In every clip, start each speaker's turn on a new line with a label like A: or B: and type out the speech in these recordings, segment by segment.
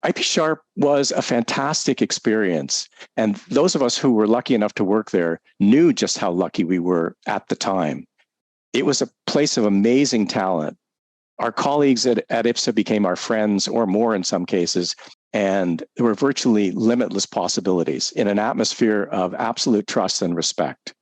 A: IP Sharp was a fantastic experience. And those of us who were lucky enough to work there knew just how lucky we were at the time. It was a place of amazing talent. Our colleagues at IPSA became our friends, or more in some cases, and there were virtually limitless possibilities in an atmosphere of absolute trust and respect.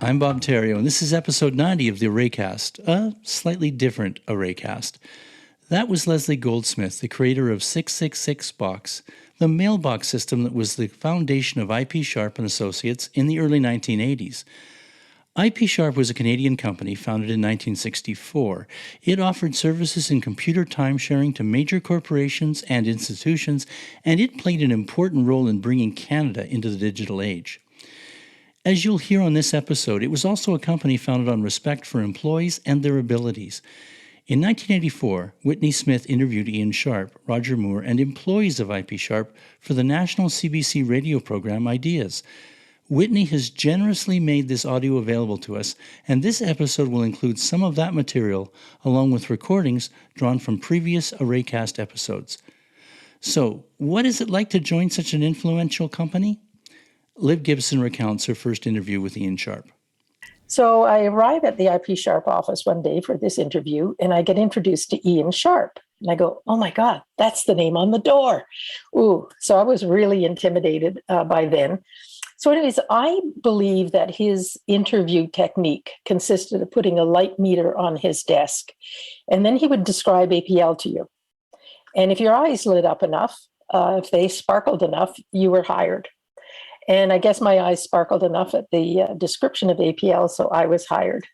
B: I'm Bob Terrio, and this is episode 90 of the Arraycast, a slightly different Arraycast. That was Leslie Goldsmith, the creator of 666 Box, the mailbox system that was the foundation of IP Sharp & Associates in the early 1980s. IP Sharp was a Canadian company founded in 1964. It offered services in computer time-sharing to major corporations and institutions, and it played an important role in bringing Canada into the digital age. As you'll hear on this episode, it was also a company founded on respect for employees and their abilities. In 1984, Whitney Smith interviewed Ian Sharp, Roger Moore, and employees of IP Sharp for the national CBC radio program Ideas. Whitney has generously made this audio available to us, and this episode will include some of that material, along with recordings drawn from previous Arraycast episodes. So, what is it like to join such an influential company? Liv Gibson recounts her first interview with Ian Sharp.
C: So I arrive at the IP Sharp office one day for this interview, and I get introduced to Ian Sharp. And I go, oh my God, that's the name on the door. Ooh, so I was really intimidated by then. So anyways, I believe that his interview technique consisted of putting a light meter on his desk, and then he would describe APL to you. And if your eyes lit up enough, if they sparkled enough, you were hired. And I guess my eyes sparkled enough at the description of APL, so I was hired.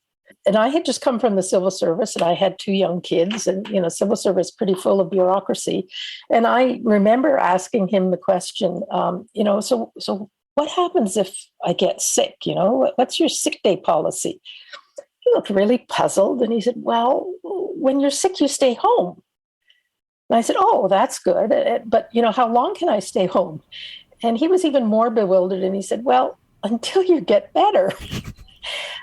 C: And I had just come from the civil service, and I had 2 young kids, and civil service pretty full of bureaucracy. And I remember asking him the question, so what happens if I get sick? What's your sick day policy? He looked really puzzled, and he said, well, when you're sick, you stay home. And I said, oh, that's good, but how long can I stay home? And he was even more bewildered, and he said, well, until you get better.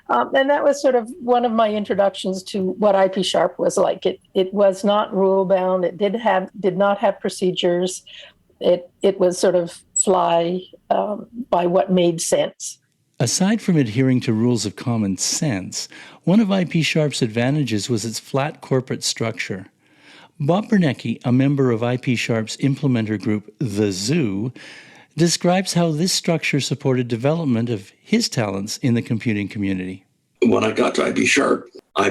C: And that was sort of one of my introductions to what IP Sharp was like. It was not rule-bound. It did not have procedures. It was sort of fly by what made sense.
B: Aside from adhering to rules of common sense, one of IP Sharp's advantages was its flat corporate structure. Bob Bernecki, a member of IP Sharp's implementer group, The Zoo, describes how this structure supported development of his talents in the computing community.
D: When I got to IP Sharp, I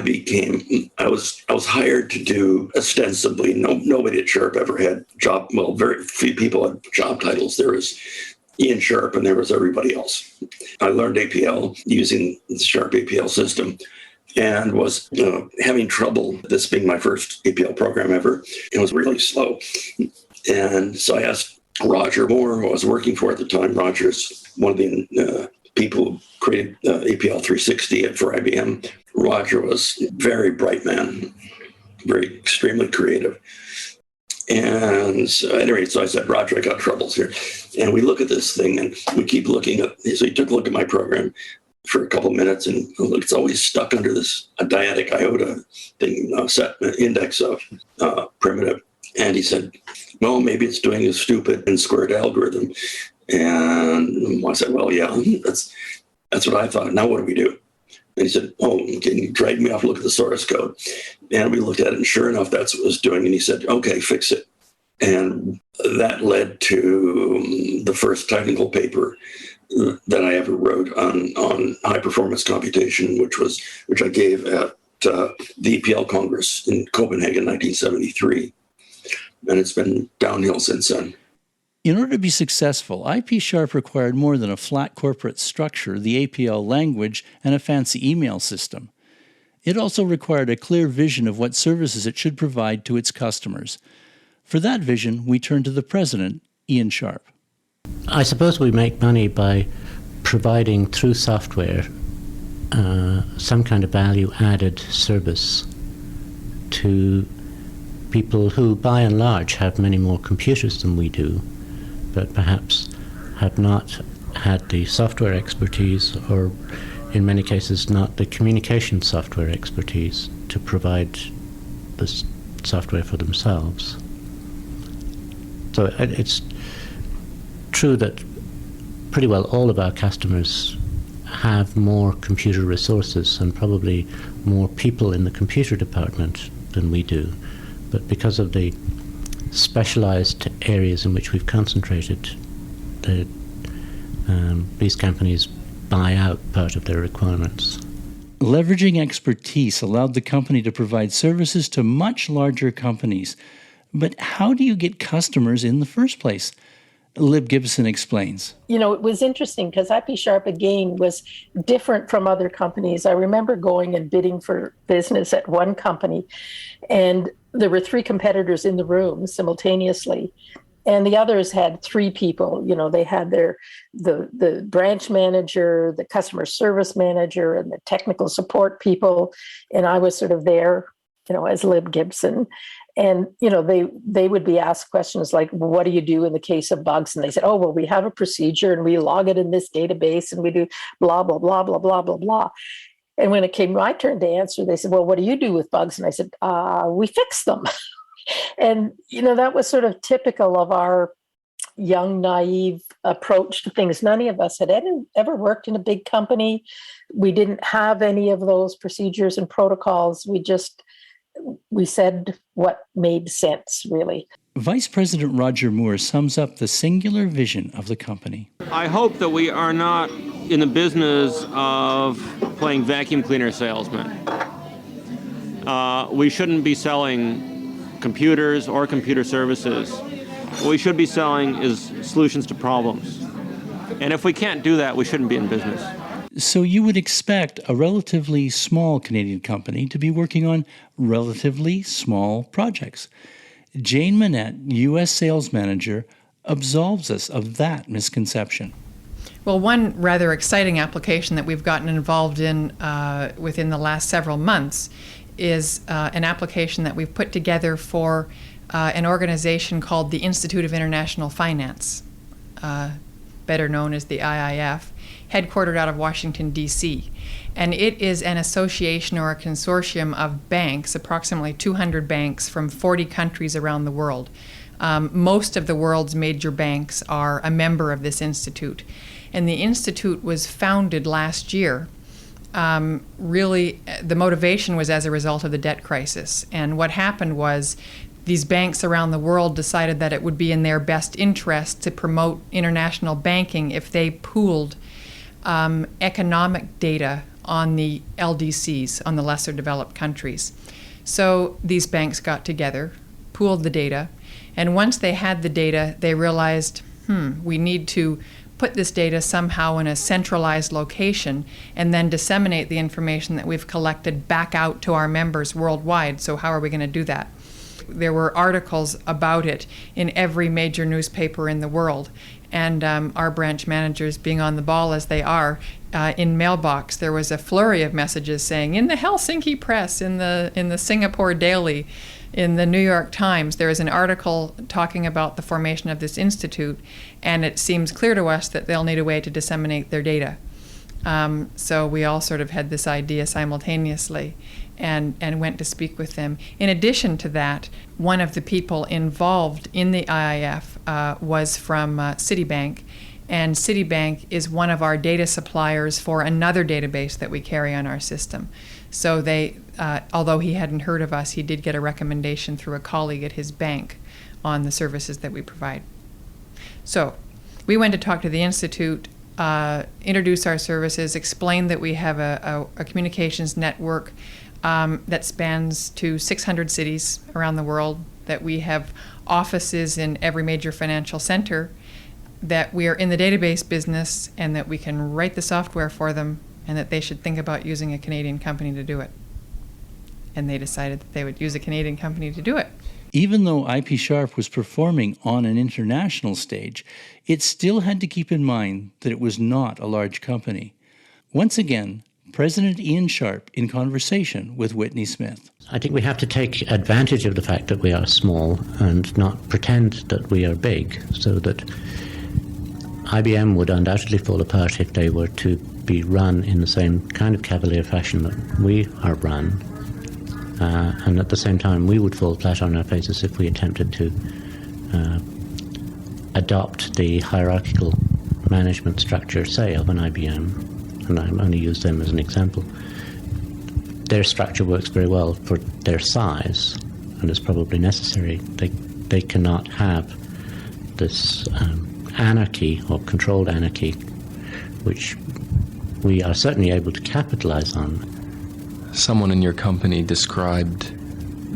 D: was hired to do ostensibly, nobody at Sharp ever had very few people had job titles. There was Ian Sharp and there was everybody else. I learned APL using the Sharp APL system and was having trouble, this being my first APL program ever. It was really slow. And so I asked Roger Moore, who I was working for at the time. Roger's one of the people who created APL 360 for IBM. Roger was a very bright man, very extremely creative. And so I said, Roger, I got troubles here. And we look at this thing, and we keep looking at, so he took a look at my program for a couple of minutes, and it's always stuck under this dyadic iota thing, set index of primitive. And he said, well, maybe it's doing a stupid n-squared algorithm. And I said, well, yeah, that's what I thought. Now what do we do? And he said, oh, can you drag me off and look at the source code? And we looked at it, and sure enough, that's what it was doing. And he said, okay, fix it. And that led to the first technical paper that I ever wrote on high-performance computation, which I gave at the EPL Congress in Copenhagen, 1973. And it's been downhill since then.
B: In order to be successful, IP Sharp required more than a flat corporate structure, the APL language, and a fancy email system. It also required a clear vision of what services it should provide to its customers. For that vision, we turn to the president, Ian Sharp.
E: I suppose we make money by providing through software some kind of value-added service to people who, by and large, have many more computers than we do, but perhaps have not had the software expertise, or in many cases not the communication software expertise to provide the software for themselves. So it's true that pretty well all of our customers have more computer resources and probably more people in the computer department than we do. But because of the specialized areas in which we've concentrated, these companies buy out part of their requirements.
B: Leveraging expertise allowed the company to provide services to much larger companies. But how do you get customers in the first place? Lib Gibson explains.
C: You know, it was interesting because IP Sharp, again, was different from other companies. I remember going and bidding for business at one company, and there were 3 competitors in the room simultaneously. And the others had 3 people. You know, they had the branch manager, the customer service manager, and the technical support people. And I was sort of there, you know, as Lib Gibson. And, you know, they would be asked questions like, what do you do in the case of bugs? And they said, oh, well, we have a procedure and we log it in this database and we do blah, blah, blah, blah, blah, blah, blah. And when it came my turn to answer, they said, well, what do you do with bugs? And I said, we fix them. And, you know, that was sort of typical of our young, naive approach to things. None of us had ever worked in a big company. We didn't have any of those procedures and protocols. We said what made sense, really.
B: Vice President Roger Moore sums up the singular vision of the company.
F: I hope that we are not in the business of playing vacuum cleaner salesmen. We shouldn't be selling computers or computer services. What we should be selling is solutions to problems. And if we can't do that, we shouldn't be in business.
B: So you would expect a relatively small Canadian company to be working on relatively small projects. Jane Manette, U.S. Sales Manager, absolves us of that misconception.
G: Well, one rather exciting application that we've gotten involved in within the last several months is an application that we've put together for an organization called the Institute of International Finance, better known as the IIF, headquartered out of Washington, D.C. And it is an association or a consortium of banks, approximately 200 banks from 40 countries around the world. Most of the world's major banks are a member of this institute. And the institute was founded last year. Really, the motivation was as a result of the debt crisis. And what happened was these banks around the world decided that it would be in their best interest to promote international banking if they pooled economic data on the LDCs, on the lesser developed countries. So these banks got together, pooled the data, and once they had the data, they realized, we need to put this data somehow in a centralized location and then disseminate the information that we've collected back out to our members worldwide. So how are we going to do that? There were articles about it in every major newspaper in the world. And our branch managers, being on the ball as they are, in mailbox, there was a flurry of messages saying, in the Helsinki Press, in the Singapore Daily, in the New York Times, there is an article talking about the formation of this institute, and it seems clear to us that they'll need a way to disseminate their data. So we all sort of had this idea simultaneously and went to speak with them. In addition to that, one of the people involved in the IIF was from Citibank, and Citibank is one of our data suppliers for another database that we carry on our system. So they, although he hadn't heard of us, he did get a recommendation through a colleague at his bank on the services that we provide. So we went to talk to the Institute, introduce our services, explain that we have a communications network that spans to 600 cities around the world, that we have offices in every major financial center, that we are in the database business, and that we can write the software for them, and that they should think about using a Canadian company to do it. And they decided that they would use a Canadian company to do it.
B: Even though IP Sharp was performing on an international stage, it still had to keep in mind that it was not a large company. Once again, President Ian Sharp in conversation with Whitney Smith.
E: I think we have to take advantage of the fact that we are small and not pretend that we are big, so that IBM would undoubtedly fall apart if they were to be run in the same kind of cavalier fashion that we are run. And at the same time, we would fall flat on our faces if we attempted to adopt the hierarchical management structure, say, of an IBM. And I only use them as an example. Their structure works very well for their size, and is probably necessary. They cannot have this anarchy or controlled anarchy, which we are certainly able to capitalize on.
H: Someone in your company described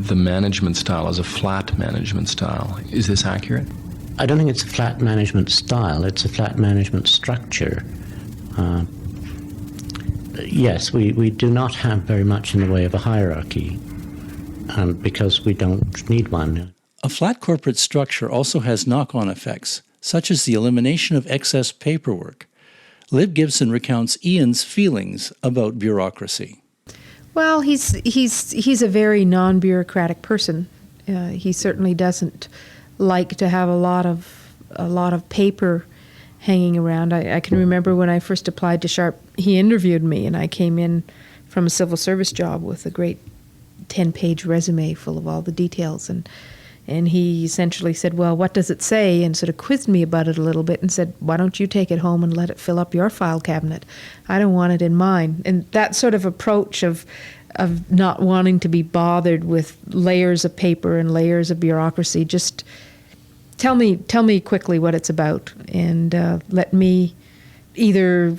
H: the management style as a flat management style. Is this accurate?
E: I don't think it's a flat management style, it's a flat management structure. Yes, we do not have very much in the way of a hierarchy, because we don't need one.
B: A flat corporate structure also has knock-on effects, such as the elimination of excess paperwork. Liv Gibson recounts Ian's feelings about bureaucracy.
I: Well, he's a very non-bureaucratic person. He certainly doesn't like to have a lot of paper hanging around. I can remember when I first applied to Sharp, he interviewed me, and I came in from a civil service job with a great 10-page resume full of all the details, and he essentially said, well, what does it say? And sort of quizzed me about it a little bit and said, why don't you take it home and let it fill up your file cabinet? I don't want it in mine. And that sort of approach of not wanting to be bothered with layers of paper and layers of bureaucracy, just tell me quickly what it's about, and let me either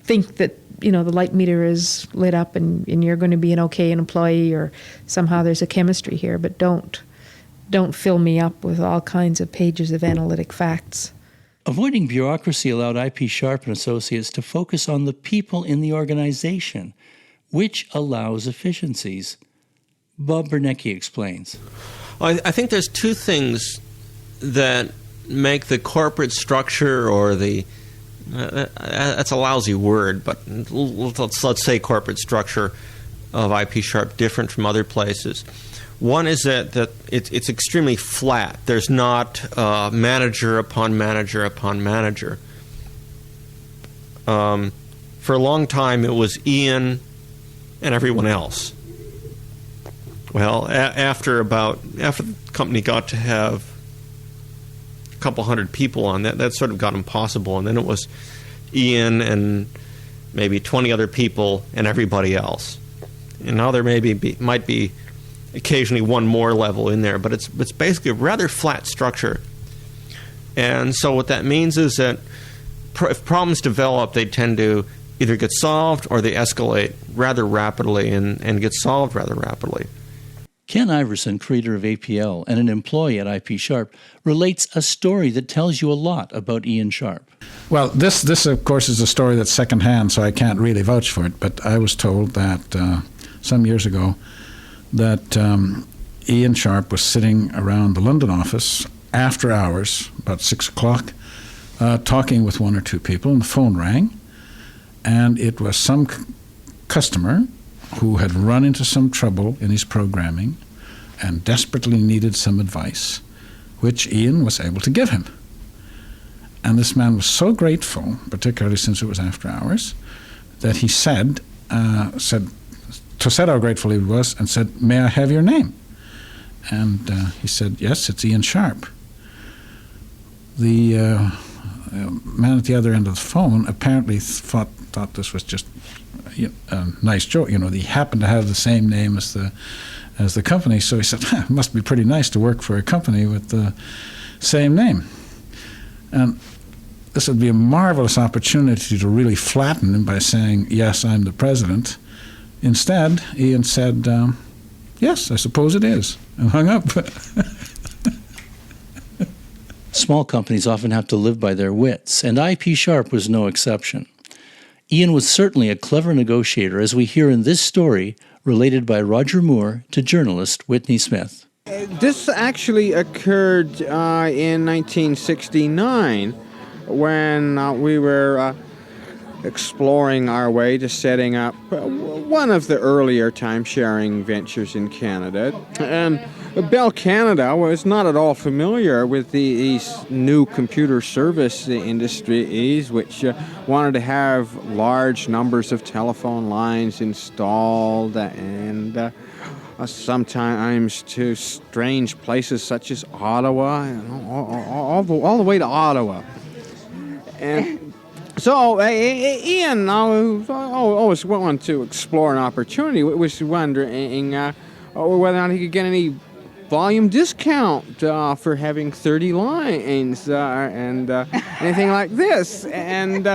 I: think that the light meter is lit up and you're going to be an okay employee, or somehow there's a chemistry here, but don't fill me up with all kinds of pages of analytic facts.
B: Avoiding bureaucracy allowed IP Sharp and Associates to focus on the people in the organization, which allows efficiencies. Bob Bernecki explains.
F: I think there's two things that make the corporate structure, or the that's a lousy word, but let's say corporate structure of IP Sharp different from other places. One is that it's extremely flat. There's not manager upon manager upon manager. For a long time, it was Ian and everyone else. Well, after the company got to have a couple hundred people on that sort of got impossible, and then it was Ian and maybe 20 other people and everybody else. And now there might be occasionally one more level in there, but it's basically a rather flat structure. And so what that means is that if problems develop, they tend to either get solved or they escalate rather rapidly and get solved rather rapidly.
B: Ken Iverson, creator of APL and an employee at IP Sharp, relates a story that tells you a lot about Ian Sharp.
J: Well, this of course is a story that's secondhand, so I can't really vouch for it, but I was told that some years ago that Ian Sharp was sitting around the London office after hours, about 6 o'clock, talking with one or two people, and the phone rang, and it was some customer who had run into some trouble in his programming and desperately needed some advice, which Ian was able to give him. And this man was so grateful, particularly since it was after hours, that he said how grateful he was, and said, "May I have your name?" And he said, "Yes, it's Ian Sharp." The man at the other end of the phone apparently thought this was just a nice joke. He happened to have the same name as the company, so he said, "It must be pretty nice to work for a company with the same name." And this would be a marvelous opportunity to really flatten him by saying, "Yes, I'm the president." Instead, Ian said, "Yes, I suppose it is," and hung up.
B: Small companies often have to live by their wits, and IP Sharp was no exception. Ian was certainly a clever negotiator, as we hear in this story related by Roger Moore to journalist Whitney Smith.
K: This actually occurred in 1969 when we were exploring our way to setting up one of the earlier time-sharing ventures in Canada. And Bell Canada was not at all familiar with these new computer service industries, which wanted to have large numbers of telephone lines installed and sometimes to strange places such as Ottawa, all the way to Ottawa. And so Ian always wanted to explore an opportunity, was wondering whether or not he could get any volume discount for having 30 lines and anything like this. And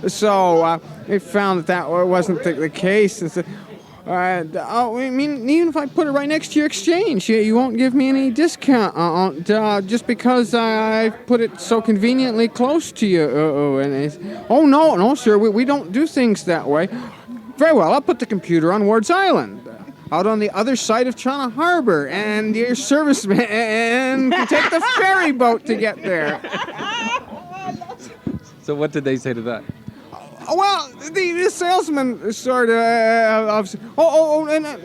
K: so we found that wasn't the case. And so, I mean, even if I put it right next to your exchange, you won't give me any discount just because I put it so conveniently close to you. No, sir, we don't do things that way. Very well, I'll put the computer on Ward's Island, out on the other side of Toronto Harbor, and your serviceman can take the ferry boat to get there.
L: So what did they say to that?
K: Well, the salesman sort of,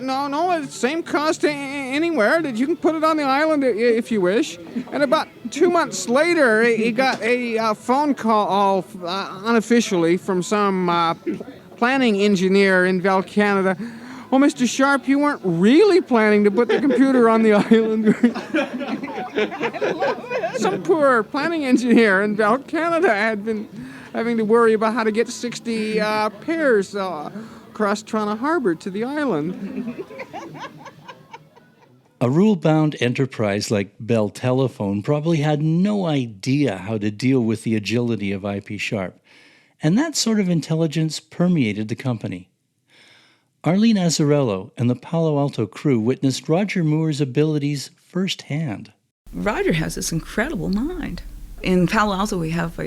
K: no, same cost anywhere. That you can put it on the island if you wish. And about 2 months later, he got a phone call unofficially from some planning engineer in Bell Canada. Oh, Mr. Sharp, you weren't really planning to put the computer on the island. Some poor planning engineer in Bell Canada had been having to worry about how to get 60 pairs across Toronto Harbor to the island.
B: A rule-bound enterprise like Bell Telephone probably had no idea how to deal with the agility of IP Sharp, and that sort of intelligence permeated the company. Arlene Azzarello and the Palo Alto crew witnessed Roger Moore's abilities firsthand.
M: Roger has this incredible mind. In Palo Alto, we have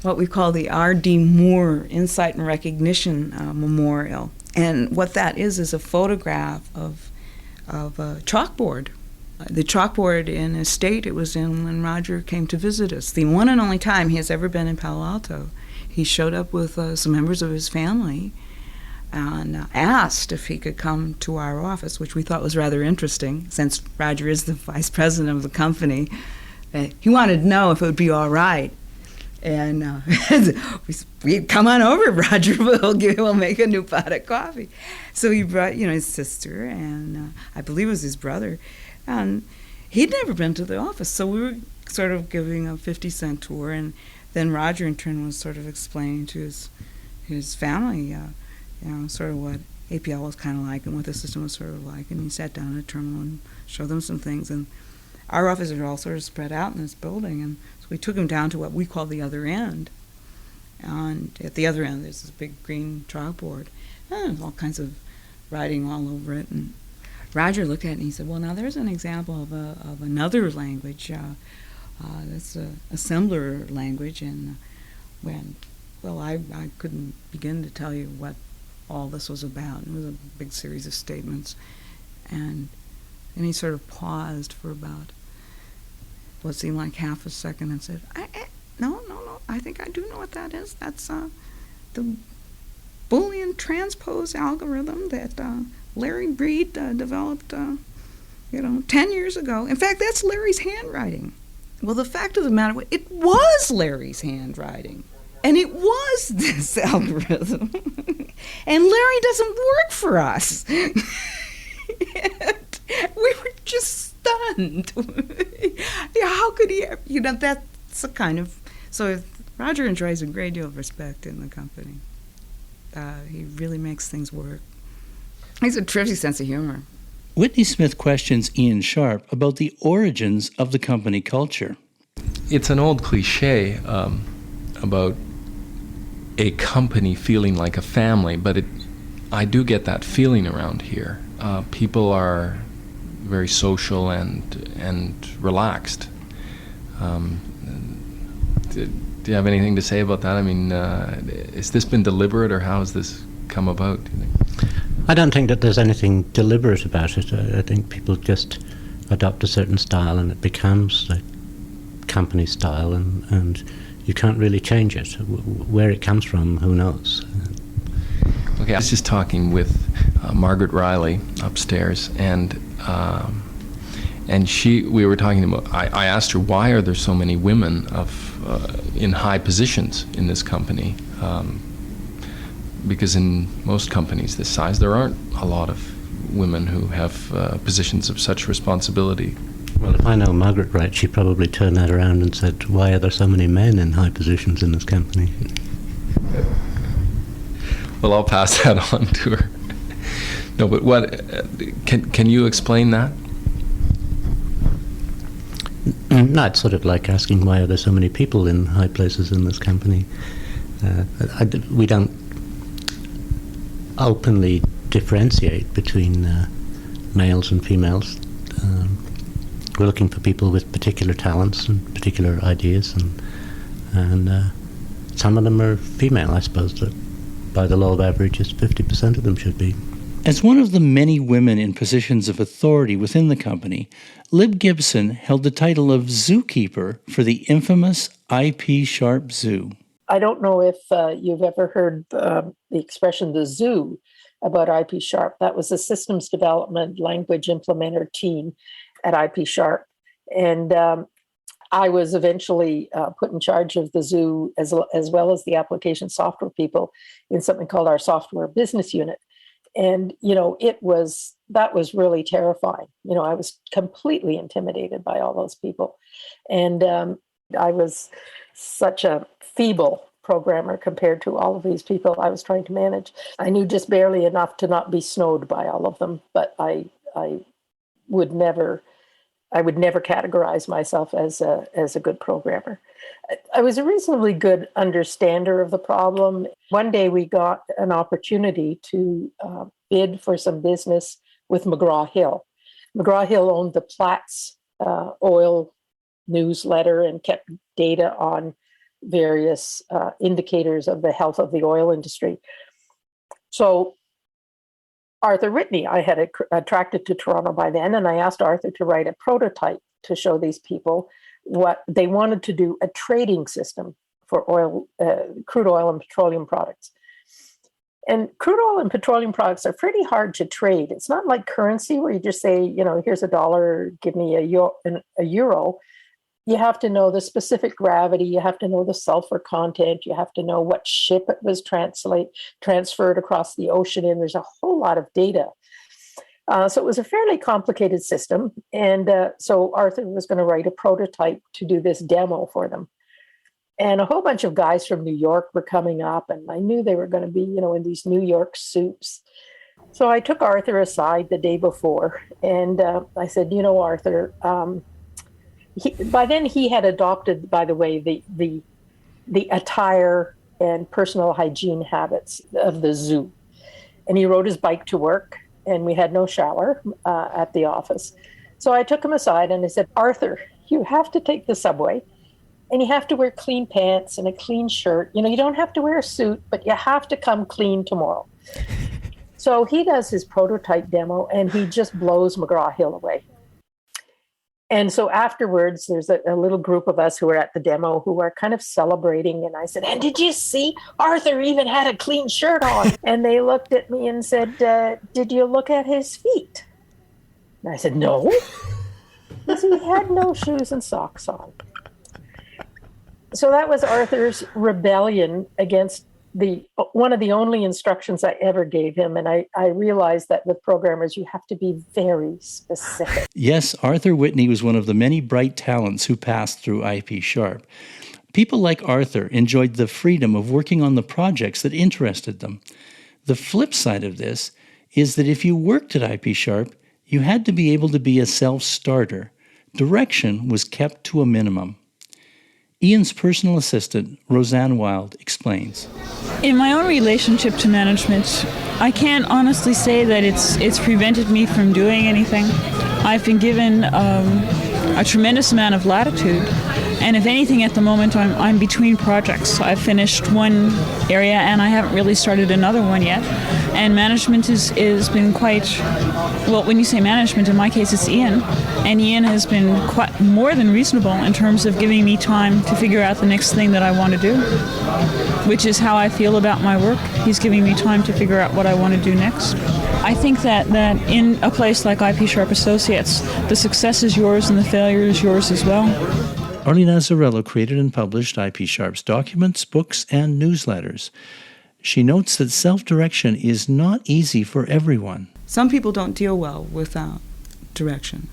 M: what we call the R.D. Moore Insight and Recognition Memorial. And what that is a photograph of a chalkboard. The chalkboard in a state it was in when Roger came to visit us. The one and only time he has ever been in Palo Alto. He showed up with some members of his family and asked if he could come to our office, which we thought was rather interesting, since Roger is the vice president of the company. He wanted to know if it would be all right. And we come on over, Roger. We'll make a new pot of coffee. So he brought, his sister and I believe it was his brother, and he'd never been to the office. So we were sort of giving a 50-cent tour, and then Roger in turn was sort of explaining to his family, sort of what APL was kind of like and what the system was sort of like. And he sat down at a terminal and showed them some things. And our offices are all sort of spread out in this building, and we took him down to what we call the other end. And at the other end, there's this big green chalkboard. And there's all kinds of writing all over it. And Roger looked at it and he said, well, now there's an example of another language. That's an assembler language. And I couldn't begin to tell you what all this was about. It was a big series of statements. And he sort of paused for about what seemed like half a second and said, no, I think I do know what that is. That's the Boolean transpose algorithm that Larry Breed developed, 10 years ago. In fact, that's Larry's handwriting. Well, the fact of the matter, it was Larry's handwriting. And it was this algorithm. And Larry doesn't work for us. We were just stunned. How could he, that's the kind of, so Roger enjoys a great deal of respect in the company. He really makes things work. He's a terrific sense of humor.
B: Whitney Smith questions Ian Sharp about the origins of the company culture.
H: It's an old cliche about a company feeling like a family, but I do get that feeling around here. People are very social and relaxed. Do you have anything to say about that? I mean, has this been deliberate, or how has this come about, do you think?
E: I don't think that there's anything deliberate about it. I think people just adopt a certain style and it becomes the company style, and you can't really change it. Where it comes from, who knows?
H: Okay, I was just talking with Margaret Riley upstairs, and And we were talking about, I asked her, why are there so many women in high positions in this company? Because in most companies this size, there aren't a lot of women who have positions of such responsibility.
E: Well, if I know Margaret right, she probably turned that around and said, why are there so many men in high positions in this company?
H: Well, I'll pass that on to her. No, but what, can you explain that?
E: No, it's sort of like asking why are there so many people in high places in this company. We don't openly differentiate between males and females. We're looking for people with particular talents and particular ideas, and some of them are female, I suppose, that by the law of averages, 50% of them should be.
B: As one of the many women in positions of authority within the company, Lib Gibson held the title of zookeeper for the infamous IP Sharp Zoo.
C: I don't know if you've ever heard the expression the zoo about IP Sharp. That was a systems development language implementer team at IP Sharp. And I was eventually put in charge of the zoo as well as the application software people in something called our software business unit. And, that was really terrifying. I was completely intimidated by all those people. And I was such a feeble programmer compared to all of these people I was trying to manage. I knew just barely enough to not be snowed by all of them, but I would never categorize myself as a good programmer. I was a reasonably good understander of the problem. One day we got an opportunity to bid for some business with McGraw-Hill. McGraw-Hill owned the Platts oil newsletter and kept data on various indicators of the health of the oil industry. So Arthur Whitney, I had attracted to Toronto by then, and I asked Arthur to write a prototype to show these people what they wanted to do, a trading system for oil, crude oil and petroleum products. And crude oil and petroleum products are pretty hard to trade. It's not like currency where you just say, here's $1, give me a euro. You have to know the specific gravity. You have to know the sulfur content. You have to know what ship it was transferred across the ocean in. There's a whole lot of data. So it was a fairly complicated system. And so Arthur was going to write a prototype to do this demo for them. And a whole bunch of guys from New York were coming up, and I knew they were going to be, in these New York suits. So I took Arthur aside the day before, and I said, Arthur, by then he had adopted, by the way, the attire and personal hygiene habits of the zoo. And he rode his bike to work, and we had no shower at the office. So I took him aside and I said, Arthur, you have to take the subway, and you have to wear clean pants and a clean shirt. You don't have to wear a suit, but you have to come clean tomorrow. So he does his prototype demo, and he just blows McGraw-Hill away. And so afterwards, there's a little group of us who were at the demo who are kind of celebrating. And I said, and did you see Arthur even had a clean shirt on? And they looked at me and said, did you look at his feet? And I said, no, because he had no shoes and socks on. So that was Arthur's rebellion against one of the only instructions I ever gave him. And I realized that with programmers, you have to be very specific.
B: Yes, Arthur Whitney was one of the many bright talents who passed through IP Sharp. People like Arthur enjoyed the freedom of working on the projects that interested them. The flip side of this is that if you worked at IP Sharp, you had to be able to be a self-starter. Direction was kept to a minimum. Ian's personal assistant, Roseanne Wild, explains.
L: In my own relationship to management, I can't honestly say that it's prevented me from doing anything. I've been given a tremendous amount of latitude, and if anything, at the moment, I'm between projects. I've finished one area, and I haven't really started another one yet. And management has been quite, well, when you say management, in my case, it's Ian. And Ian has been quite more than reasonable in terms of giving me time to figure out the next thing that I want to do, which is how I feel about my work. He's giving me time to figure out what I want to do next. I think that in a place like IP Sharp Associates, the success is yours and the failure is yours as well.
B: Arlene Azzarello created and published IP Sharp's documents, books, and newsletters. She notes that self-direction is not easy for everyone.
M: Some people don't deal well without direction.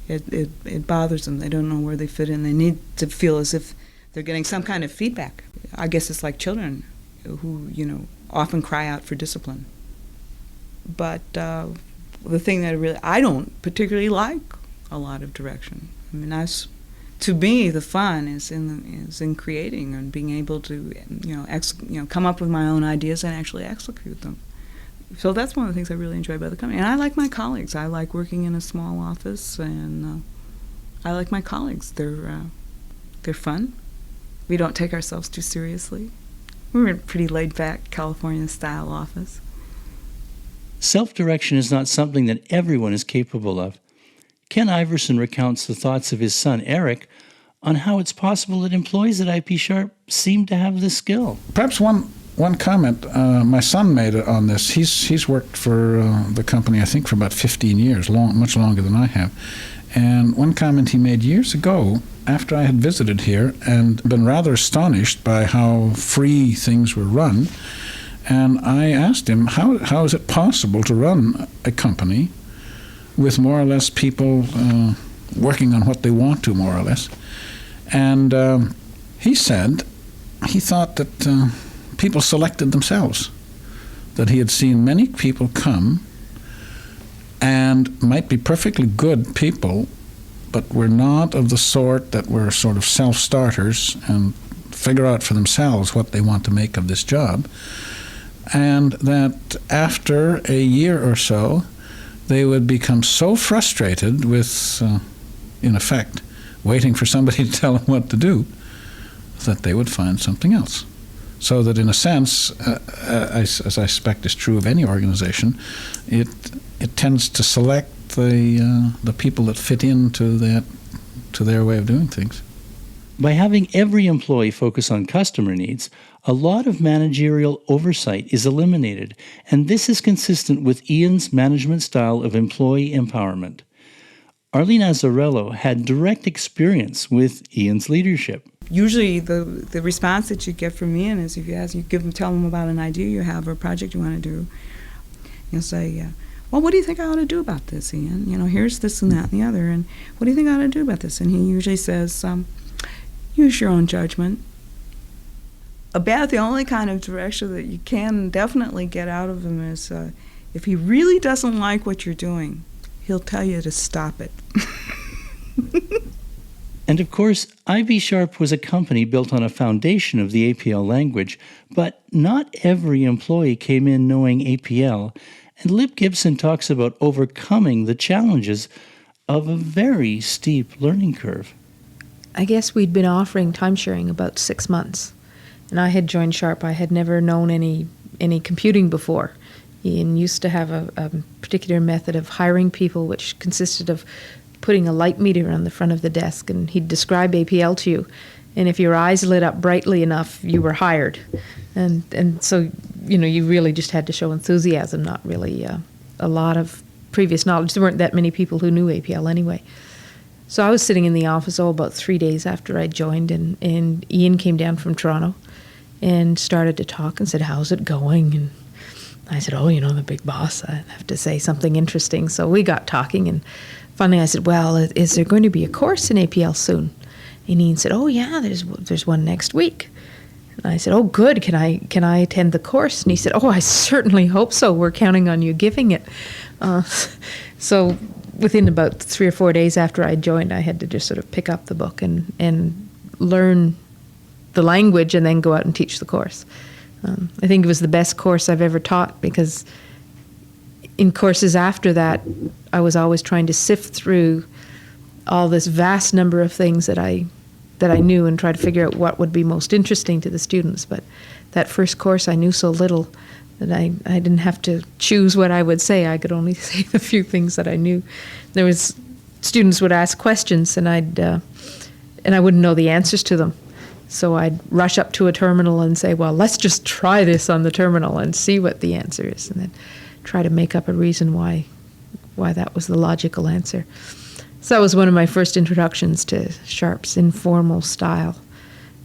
M: It bothers them. They don't know where they fit in. They need to feel as if they're getting some kind of feedback. I guess it's like children who, often cry out for discipline. But the thing that I don't particularly like a lot of direction. I mean, to me, the fun is in creating and being able to, come up with my own ideas and actually execute them. So that's one of the things I really enjoy about the company. And I like my colleagues. I like working in a small office, and I like my colleagues. They're fun. We don't take ourselves too seriously. We're a pretty laid-back California-style office.
B: Self-direction is not something that everyone is capable of. Ken Iverson recounts the thoughts of his son, Eric, on how it's possible that employees at IP Sharp seem to have this skill.
J: Perhaps one comment my son made on this. He's worked for the company, I think, for about 15 years, much longer than I have. And one comment he made years ago, after I had visited here and been rather astonished by how free things were run, and I asked him, how is it possible to run a company with more or less people working on what they want to, more or less? And he said he thought that people selected themselves, that he had seen many people come and might be perfectly good people, but were not of the sort that were sort of self-starters and figure out for themselves what they want to make of this job. And that after a year or so, they would become so frustrated with, in effect, waiting for somebody to tell them what to do, that they would find something else. So that in a sense, as I suspect is true of any organization, it tends to select the people that fit into their way of doing things.
B: By having every employee focus on customer needs, a lot of managerial oversight is eliminated, and this is consistent with Ian's management style of employee empowerment. Arlene Azzarello had direct experience with Ian's leadership.
M: Usually the response that you get from Ian is if you tell him about an idea you have or a project you want to do, you'll say, well, what do you think I ought to do about this, Ian? Here's this and that and the other, and what do you think I ought to do about this? And he usually says, use your own judgment. About the only kind of direction that you can definitely get out of him is if he really doesn't like what you're doing, he'll tell you to stop it.
B: And of course, IP Sharp was a company built on a foundation of the APL language, but not every employee came in knowing APL, and Lip Gibson talks about overcoming the challenges of a very steep learning curve.
I: I guess we'd been offering timesharing about 6 months, and I had joined Sharp. I had never known any computing before. Ian used to have a particular method of hiring people, which consisted of putting a light meter on the front of the desk, and he'd describe APL to you. And if your eyes lit up brightly enough, you were hired. And so, you really just had to show enthusiasm, not really a lot of previous knowledge. There weren't that many people who knew APL anyway. So I was sitting in the office, about 3 days after I joined, and Ian came down from Toronto and started to talk and said, how's it going? And I said, the big boss, I have to say something interesting. So we got talking, and finally I said, well, is there going to be a course in APL soon? And Ian said, oh yeah, there's one next week. And I said, oh good, can I attend the course? And he said, oh, I certainly hope so. We're counting on you giving it. So within about 3 or 4 days after I joined, I had to just sort of pick up the book and learn the language and then go out and teach the course. I think it was the best course I've ever taught, because in courses after that, I was always trying to sift through all this vast number of things that I knew and try to figure out what would be most interesting to the students. But that first course, I knew so little that I didn't have to choose what I would say. I could only say the few things that I knew. There was students would ask questions, and I wouldn't know the answers to them. So I'd rush up to a terminal and say, well, let's just try this on the terminal and see what the answer is. And then try to make up a reason why that was the logical answer. So that was one of my first introductions to Sharp's informal style,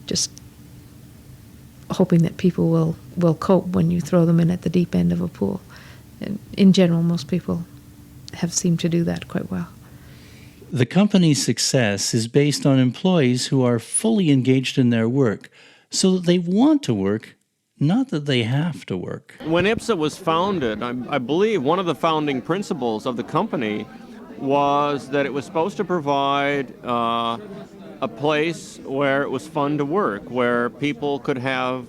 I: just hoping that people will cope when you throw them in at the deep end of a pool. And in general, most people have seemed to do that quite well.
B: The company's success is based on employees who are fully engaged in their work, so that they want to work, not that they have to work.
F: When IPSA was founded, I believe one of the founding principles of the company was that it was supposed to provide a place where it was fun to work, where people could have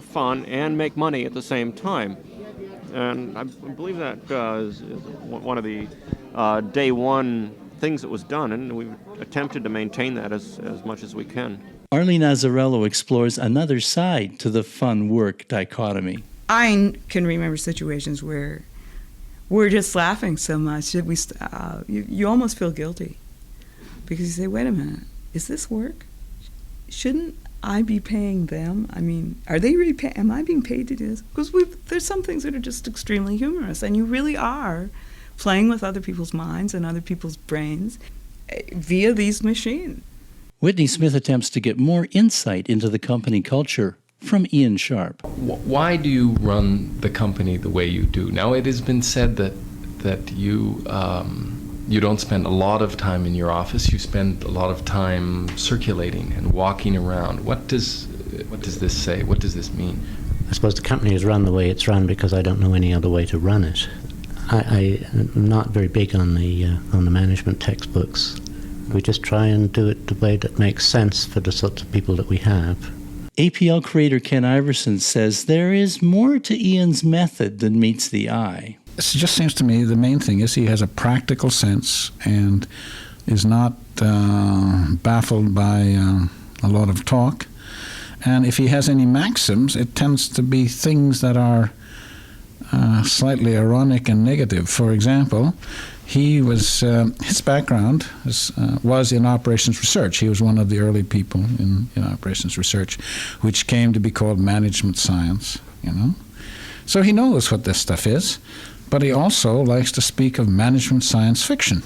F: fun and make money at the same time. And I believe that is one of the day one things that was done, and we've attempted to maintain that as much as we can.
B: Arlene Azzarello explores another side to the fun-work dichotomy.
M: I can remember situations where we're just laughing so much that you almost feel guilty, because you say, wait a minute, is this work? Shouldn't I be paying them? I mean, are they really am I being paid to do this? Because there's some things that are just extremely humorous, and you really are playing with other people's minds and other people's brains via these machines.
B: Whitney Smith attempts to get more insight into the company culture from Ian Sharp.
H: Why do you run the company the way you do? Now, it has been said that you don't spend a lot of time in your office. You spend a lot of time circulating and walking around. What does this say? What does this mean?
E: I suppose the company is run the way it's run because I don't know any other way to run it. I'm not very big on the management textbooks. We just try and do it the way that makes sense for the sorts of people that we have.
B: APL creator Ken Iverson says there is more to Ian's method than meets the eye.
J: It just seems to me the main thing is he has a practical sense and is not baffled by a lot of talk. And if he has any maxims, it tends to be things that are slightly ironic and negative. For example, his background was in operations research. He was one of the early people in operations research, which came to be called management science, So he knows what this stuff is, but he also likes to speak of management science fiction,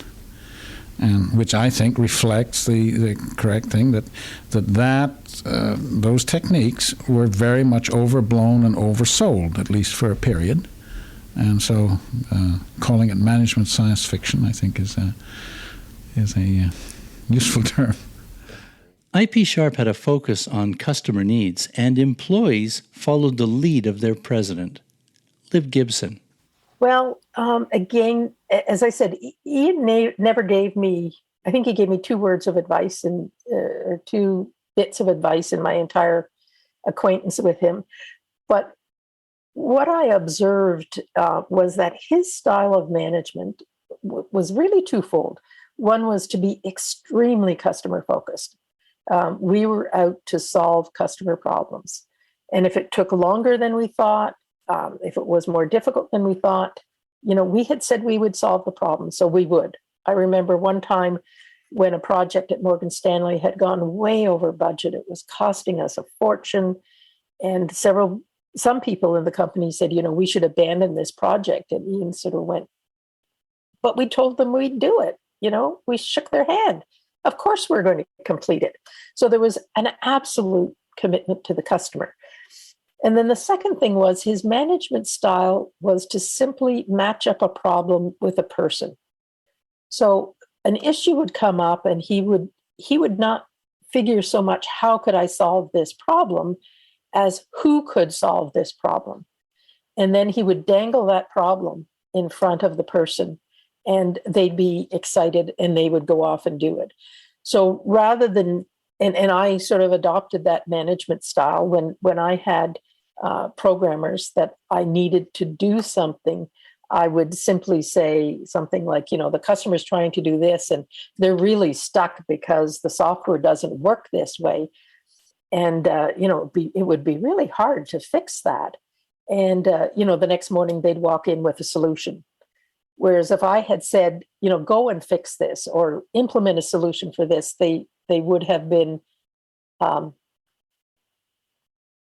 J: and which I think reflects the correct thing, that those techniques were very much overblown and oversold, at least for a period. And so calling it management science fiction, I think, is a useful term.
B: IP Sharp had a focus on customer needs, and employees followed the lead of their president, Liv Gibson.
C: Well, again, as I said, Ian never gave me, I think he gave me 2 words of advice or 2 bits of advice in my entire acquaintance with him. But what I observed was that his style of management was really twofold. One was to be extremely customer focused. We were out to solve customer problems. And if it took longer than we thought, if it was more difficult than we thought, we had said we would solve the problem, so we would. I remember one time when a project at Morgan Stanley had gone way over budget. It was costing us a fortune, and some people in the company said, we should abandon this project. And Ian sort of went, but we told them we'd do it. We shook their hand. Of course, we're going to complete it. So there was an absolute commitment to the customer. And then the second thing was his management style was to simply match up a problem with a person. So an issue would come up and he would not figure so much, how could I solve this problem, as who could solve this problem. And then he would dangle that problem in front of the person and they'd be excited and they would go off and do it. So rather than, and I sort of adopted that management style when I had programmers that I needed to do something, I would simply say something like, the customer's trying to do this and they're really stuck because the software doesn't work this way. And, it would be really hard to fix that. And, the next morning they'd walk in with a solution. Whereas if I had said, go and fix this or implement a solution for this, they would have been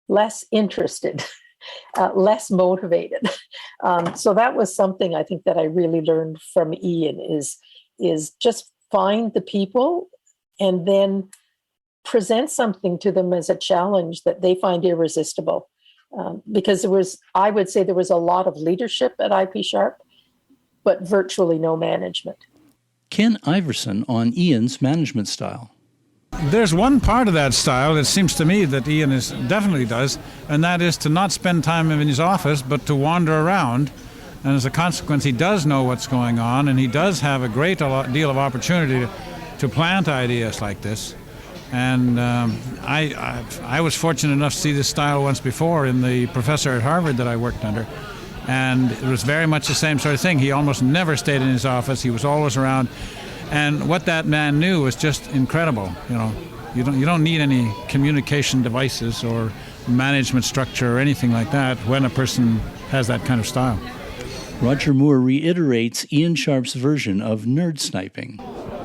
C: less interested less motivated. So that was something I think that I really learned from Ian is just find the people and then present something to them as a challenge that they find irresistible. Because I would say there was a lot of leadership at IP Sharp, but virtually no management.
B: Ken Iverson on Ian's management style.
J: There's one part of that style, it seems to me, that Ian definitely does, and that is to not spend time in his office, but to wander around. And as a consequence, he does know what's going on, and he does have a great deal of opportunity to plant ideas like this. And I was fortunate enough to see this style once before in the professor at Harvard that I worked under. And it was very much the same sort of thing. He almost never stayed in his office. He was always around. And what that man knew was just incredible. You know, you don't need any communication devices or management structure or anything like that when a person has that kind of style.
B: Roger Moore reiterates Ian Sharp's version of nerd sniping.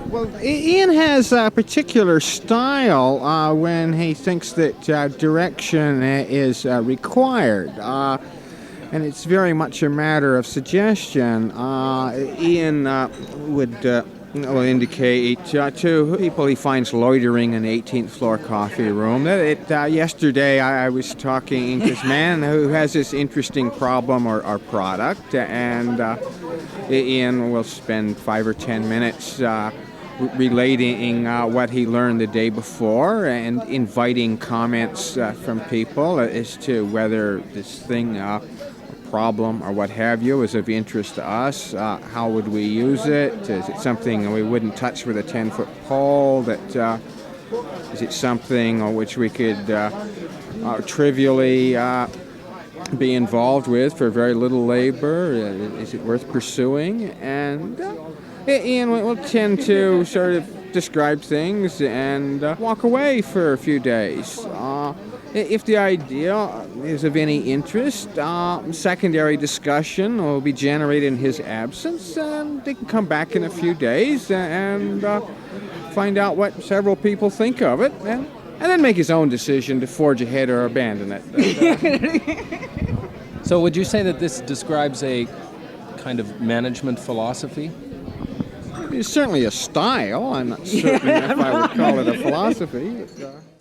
K: Well, Ian has a particular style when he thinks that direction is required. And it's very much a matter of suggestion. Ian would indicate to people he finds loitering in the 18th floor coffee room. Yesterday I was talking to this man who has this interesting problem or product, and Ian will spend 5 or 10 minutes relating what he learned the day before and inviting comments from people as to whether this thing, problem or what have you, is of interest to us. How would we use it? Is it something we wouldn't touch with a 10-foot pole? Is it something which we could trivially be involved with for very little labor? Is it worth pursuing? And Ian will tend to sort of describe things and walk away for a few days. If the idea is of any interest, secondary discussion will be generated in his absence, and they can come back in a few days and find out what several people think of it, and then make his own decision to forge ahead or abandon it.
N: So would you say that this describes a kind of management philosophy?
K: It's certainly a style. I'm not certain if I would call it a philosophy.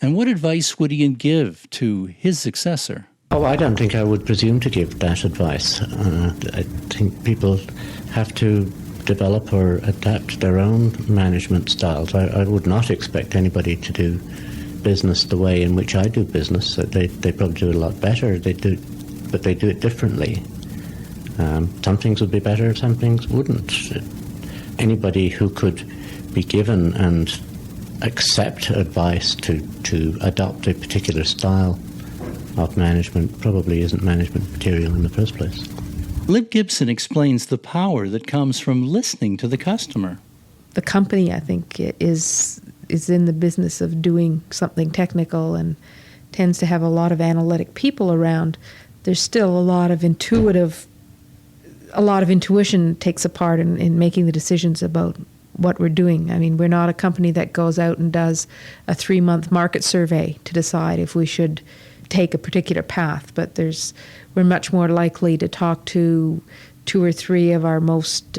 B: And what advice would Ian give to his successor?
E: Oh, I don't think I would presume to give that advice. I think people have to develop or adapt their own management styles. I would not expect anybody to do business the way in which I do business. They probably do it a lot better, but they do it differently. Some things would be better, some things wouldn't. Anybody who could be given and accept advice to adopt a particular style of management probably isn't management material in the first place.
B: Liv Gibson explains the power that comes from listening to the customer.
I: The company, I think, is in the business of doing something technical and tends to have a lot of analytic people around. There's still a lot of intuition takes a part in making the decisions about what we're doing. I mean, we're not a company that goes out and does a 3-month market survey to decide if we should take a particular path, but we're much more likely to talk to 2 or 3 of our most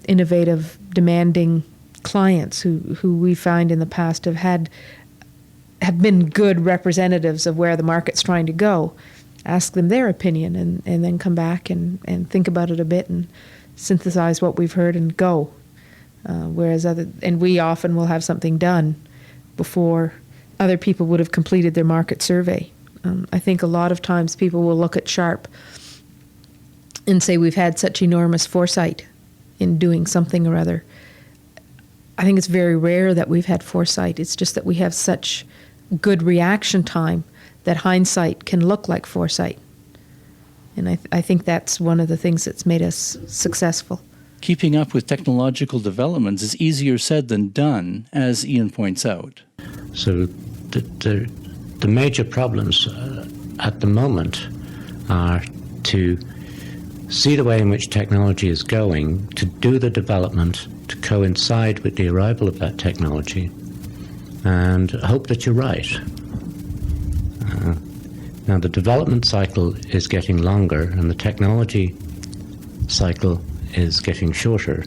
I: innovative, demanding clients who we find in the past have been good representatives of where the market's trying to go. Ask them their opinion and then come back and think about it a bit and synthesize what we've heard and go. And we often will have something done before other people would have completed their market survey. I think a lot of times people will look at Sharp and say we've had such enormous foresight in doing something or other. I think it's very rare that we've had foresight. It's just that we have such good reaction time that hindsight can look like foresight. And I think that's one of the things that's made us successful.
B: Keeping up with technological developments is easier said than done, as Ian points out.
E: So the major problems at the moment are to see the way in which technology is going, to do the development to coincide with the arrival of that technology, and hope that you're right. Now, the development cycle is getting longer, and the technology cycle is getting shorter.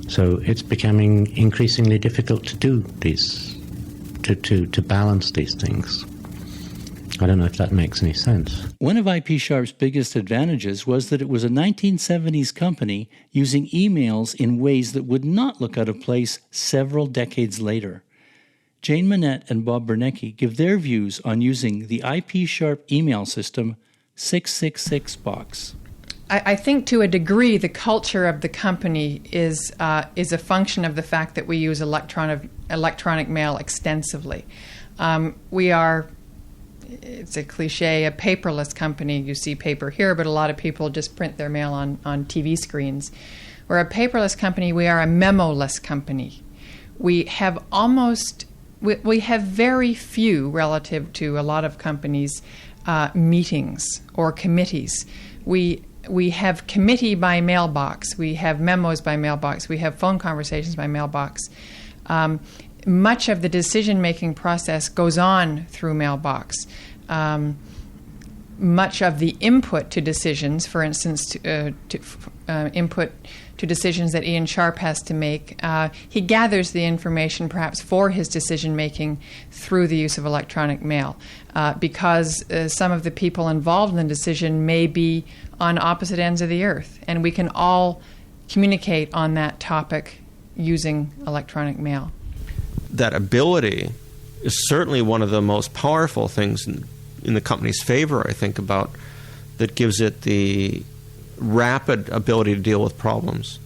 E: So it's becoming increasingly difficult to do these, to balance these things. I don't know if that makes any sense.
B: One of IP Sharp's biggest advantages was that it was a 1970s company using emails in ways that would not look out of place several decades later. Jane Manette and Bob Bernecki give their views on using the IP Sharp email system 666 box.
G: I think to a degree the culture of the company is a function of the fact that we use electronic mail extensively. We are, it's a cliche, a paperless company. You see paper here, but a lot of people just print their mail on TV screens. We're a paperless company. We are a memo-less company. We have we have very few, relative to a lot of companies, meetings or committees. We have committee by mailbox. We have memos by mailbox. We have phone conversations by mailbox. Much of the decision-making process goes on through mailbox. Much of the input to decisions, for instance, input to decisions that Ian Sharp has to make, he gathers the information perhaps for his decision-making through the use of electronic mail, because some of the people involved in the decision may be on opposite ends of the earth, and we can all communicate on that topic using electronic mail.
F: That ability is certainly one of the most powerful things in the company's favor, I think, about that gives it the rapid ability to deal with problems.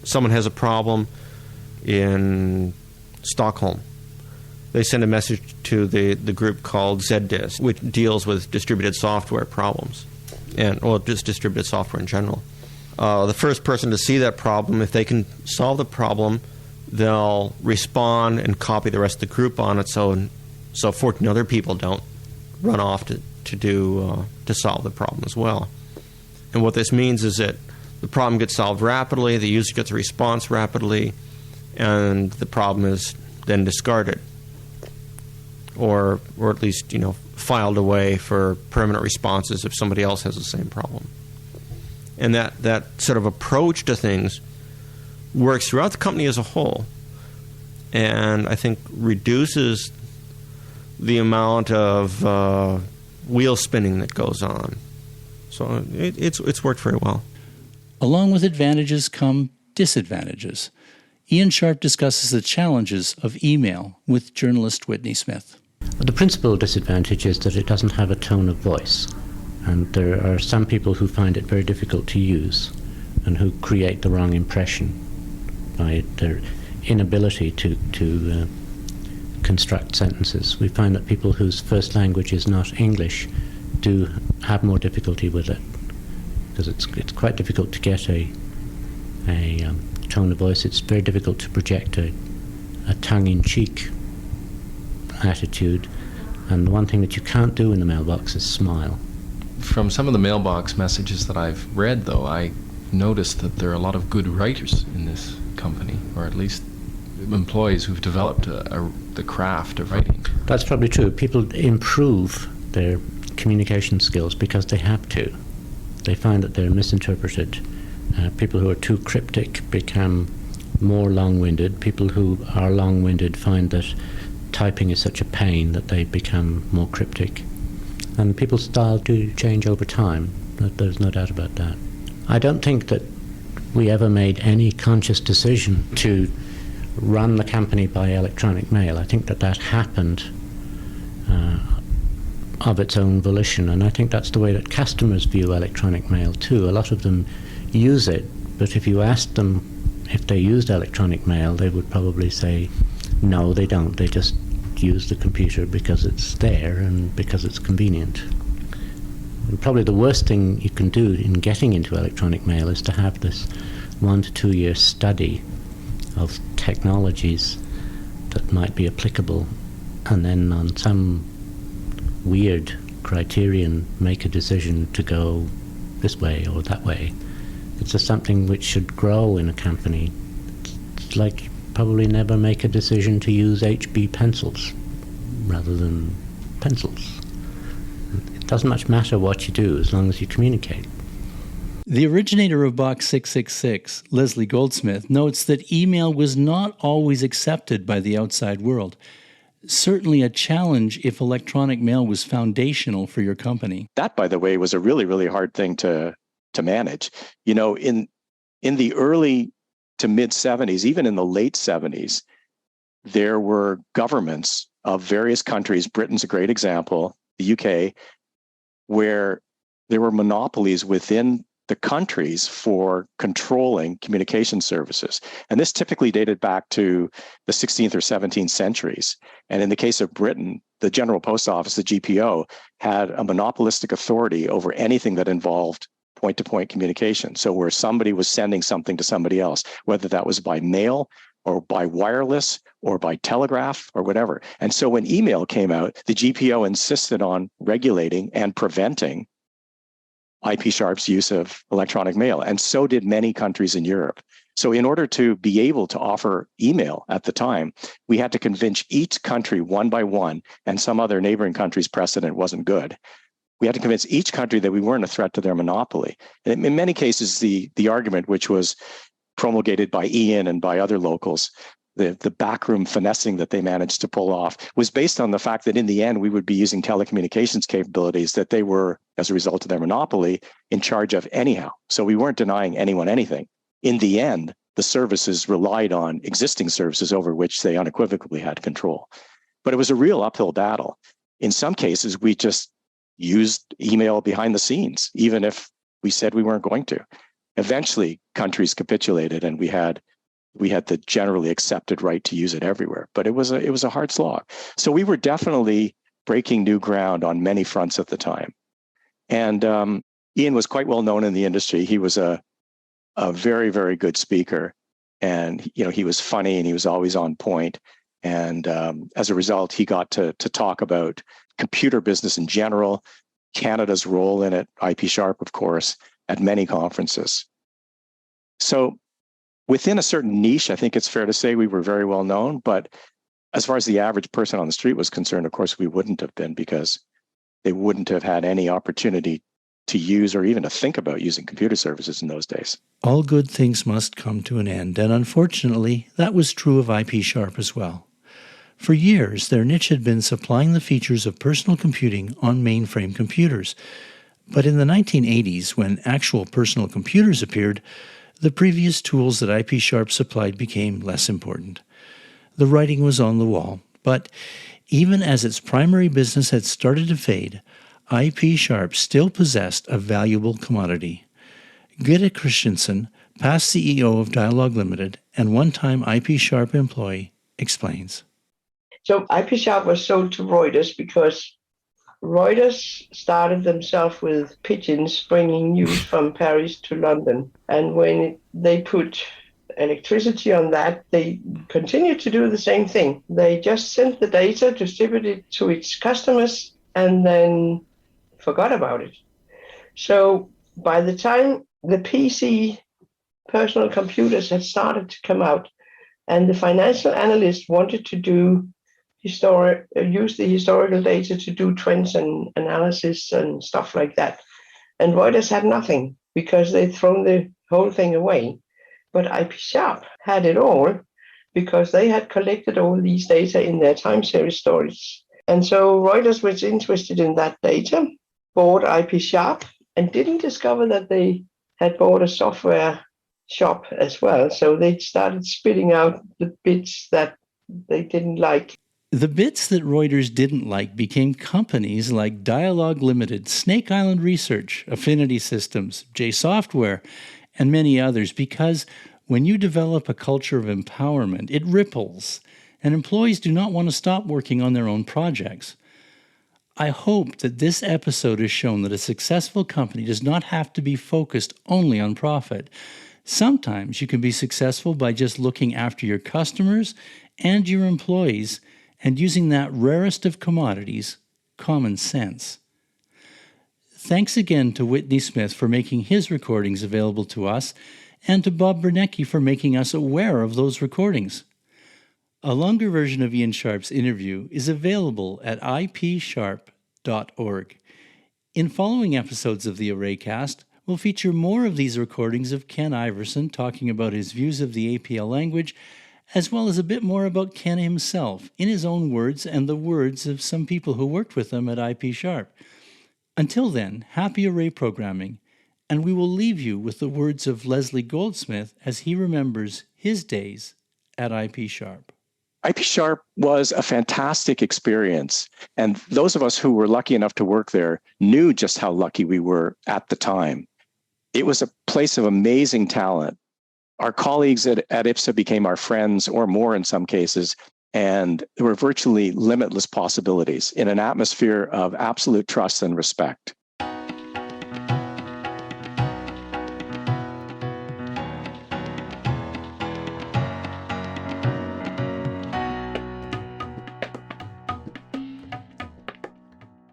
F: Someone has a problem in Stockholm. They send a message to the group called ZDIS, which deals with distributed software problems, or just distributed software in general. The first person to see that problem, if they can solve the problem, they'll respond and copy the rest of the group on it, so 14 other people don't run off to solve the problem as well. And what this means is that the problem gets solved rapidly, the user gets a response rapidly, and the problem is then discarded, or at least filed away for permanent responses if somebody else has the same problem. And that sort of approach to things works throughout the company as a whole, and I think reduces the amount of wheel spinning that goes on. So it's worked very well.
B: Along with advantages come disadvantages. Ian Sharp discusses the challenges of email with journalist Whitney Smith.
E: The principal disadvantage is that it doesn't have a tone of voice, and there are some people who find it very difficult to use and who create the wrong impression by their inability to construct sentences. We find that people whose first language is not English do have more difficulty with it, because it's quite difficult to get a tone of voice. It's very difficult to project a tongue-in-cheek attitude, and the one thing that you can't do in the mailbox is smile.
H: From some of the mailbox messages that I've read, though, I noticed that there are a lot of good writers in this company, or at least employees who've developed the craft of writing.
E: That's probably true. People improve their communication skills because they have to. They find that they're misinterpreted. People who are too cryptic become more long-winded. People who are long-winded find that typing is such a pain that they become more cryptic. And people's style do change over time. There's no doubt about that. I don't think that we ever made any conscious decision to run the company by electronic mail. I think that happened of its own volition, and I think that's the way that customers view electronic mail too. A lot of them use it, but if you asked them if they used electronic mail, they would probably say, no, they don't. They just use the computer because it's there and because it's convenient. And probably the worst thing you can do in getting into electronic mail is to have this 1 to 2 year study of technologies that might be applicable, and then on some weird criterion make a decision to go this way or that way. It's just something which should grow in a company. It's like probably never make a decision to use HB pencils rather than pencils. Doesn't much matter what you do as long as you communicate.
B: The originator of Box 666, Leslie Goldsmith, notes that email was not always accepted by the outside world. Certainly a challenge if electronic mail was foundational for your company.
A: That, by the way, was a really, really hard thing to manage. You know, in the early to mid 70s, even in the late 70s, there were governments of various countries, Britain's a great example, the UK, where there were monopolies within the countries for controlling communication services. And this typically dated back to the 16th or 17th centuries. And in the case of Britain, the General Post Office, the GPO, had a monopolistic authority over anything that involved point-to-point communication. So where somebody was sending something to somebody else, whether that was by mail or by wireless or by telegraph or whatever. And so when email came out, the GPO insisted on regulating and preventing IP Sharp's use of electronic mail, and so did many countries in Europe. So in order to be able to offer email at the time, we had to convince each country one by one, and some other neighboring countries' precedent wasn't good. We had to convince each country that we weren't a threat to their monopoly. And in many cases, the argument, which was promulgated by Ian and by other locals, the backroom finessing that they managed to pull off, was based on the fact that in the end, we would be using telecommunications capabilities that they were, as a result of their monopoly, in charge of anyhow. So we weren't denying anyone anything. In the end, the services relied on existing services over which they unequivocally had control. But it was a real uphill battle. In some cases, we just used email behind the scenes, even if we said we weren't going to. Eventually, countries capitulated, and we had the generally accepted right to use it everywhere. But it was a hard slog. So we were definitely breaking new ground on many fronts at the time. And Ian was quite well known in the industry. He was a very, very good speaker. And he was funny and he was always on point. And as a result, he got to talk about computer business in general, Canada's role in it, IP Sharp, of course, at many conferences. So within a certain niche, I think it's fair to say we were very well known. But as far as the average person on the street was concerned, of course, we wouldn't have been, because they wouldn't have had any opportunity to use or even to think about using computer services in those days.
B: All good things must come to an end, and unfortunately, that was true of IP Sharp as well. For years, their niche had been supplying the features of personal computing on mainframe computers. But in the 1980s, when actual personal computers appeared, the previous tools that IP Sharp supplied became less important. The writing was on the wall, but even as its primary business had started to fade, IP Sharp still possessed a valuable commodity. Gitte Christensen, past CEO of Dialog Limited and one-time IP Sharp employee, explains.
O: So IP Sharp was sold to Reuters because Reuters started themselves with pigeons bringing news from Paris to London. And when they put electricity on that, they continued to do the same thing. They just sent the data, distributed it to its customers, and then forgot about it. So by the time the PC personal computers had started to come out, and the financial analysts wanted to use the historical data to do trends and analysis and stuff like that. And Reuters had nothing because they'd thrown the whole thing away. But IP Sharp had it all because they had collected all these data in their time series storage. And so Reuters was interested in that data, bought IP Sharp, and didn't discover that they had bought a software shop as well. So they started spitting out the bits that they didn't like.
B: The bits that Reuters didn't like became companies like Dialog Limited, Snake Island Research, Affinity Systems, J Software, and many others, because when you develop a culture of empowerment, it ripples, and employees do not want to stop working on their own projects. I hope that this episode has shown that a successful company does not have to be focused only on profit. Sometimes you can be successful by just looking after your customers and your employees and using that rarest of commodities, common sense. Thanks again to Whitney Smith for making his recordings available to us, and to Bob Bernecki for making us aware of those recordings. A longer version of Ian Sharp's interview is available at ipsharp.org. In following episodes of the ArrayCast, we'll feature more of these recordings of Ken Iverson talking about his views of the APL language, as well as a bit more about Ken himself, in his own words and the words of some people who worked with him at IP Sharp. Until then, happy Array programming, and we will leave you with the words of Leslie Goldsmith as he remembers his days at IP Sharp.
A: IP Sharp was a fantastic experience. And those of us who were lucky enough to work there knew just how lucky we were at the time. It was a place of amazing talent. Our colleagues at IPSA became our friends, or more in some cases, and there were virtually limitless possibilities in an atmosphere of absolute trust and respect.